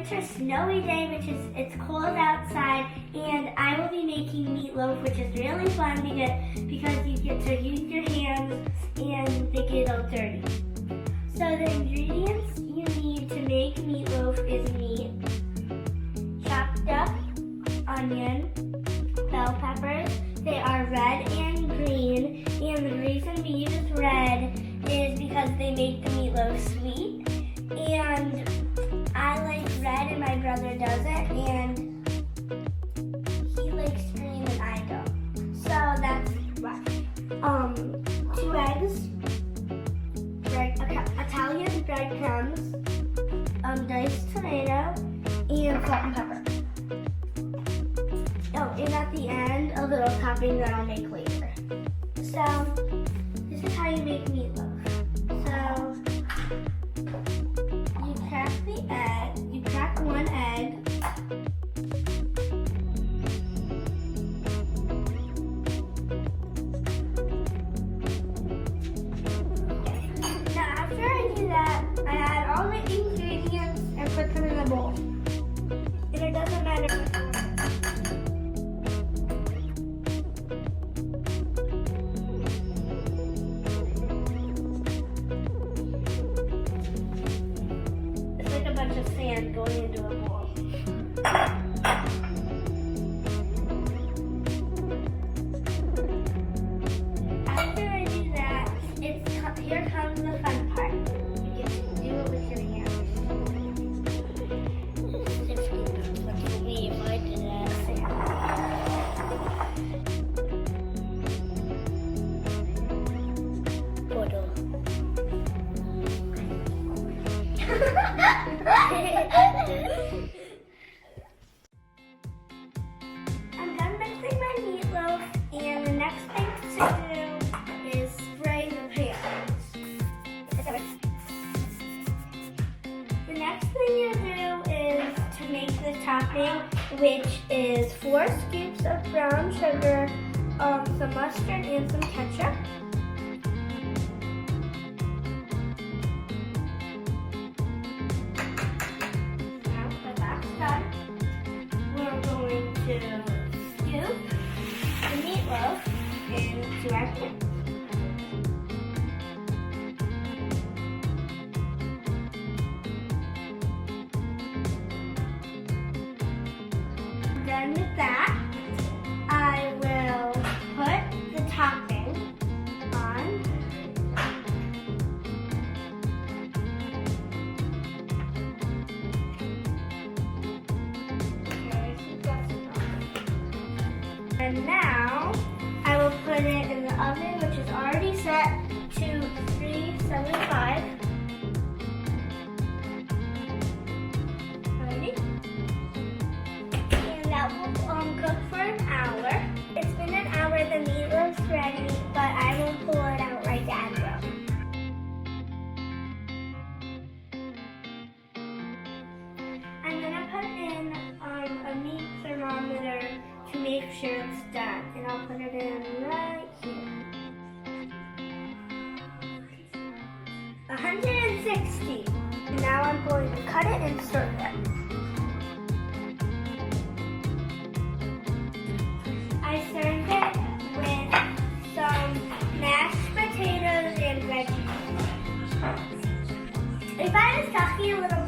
winter snowy day, it's cold outside, and I will be making meatloaf, which is really fun because you get to use your hands and they get all dirty. So the ingredients you need to make meatloaf is meat, chopped up onion, bell peppers. They are red and green, and the reason we use red is because they make the meatloaf sweet, and I like red and my brother doesn't, and he likes green and I don't. So that's why. 2 eggs, Italian breadcrumbs, diced tomato, and salt and pepper. Oh, and at the end, a little topping that I'll make later. So, this is how you make meatloaf. So, you crack the egg, you crack 1 egg. Now, after I do that, I add all the ingredients and put them in a bowl. And it doesn't matter if it's like a bunch of sand going into a bowl. After I do that, here comes the fun part. You get to do it with your hands. Look at me if I did that. I'm done mixing my meatloaf, and the next thing to do is spray the pans. The next thing you do is to make the topping, which is 4 scoops of brown sugar, some mustard, and some ketchup. We're going to scoop the meatloaf into our pan. Done with that, I will put the topping on. And now, I will put it in the oven, which is already set to 375. Ready? And that will cook for an hour. It's been an hour, the meatloaf's ready, but I won't pull it out like Dad will. I'm gonna put in a meat thermometer to make sure it's done, and I'll put it in right here. 160. Now I'm going to cut it and serve it. I served it with some mashed potatoes and veggies. If I was talking a little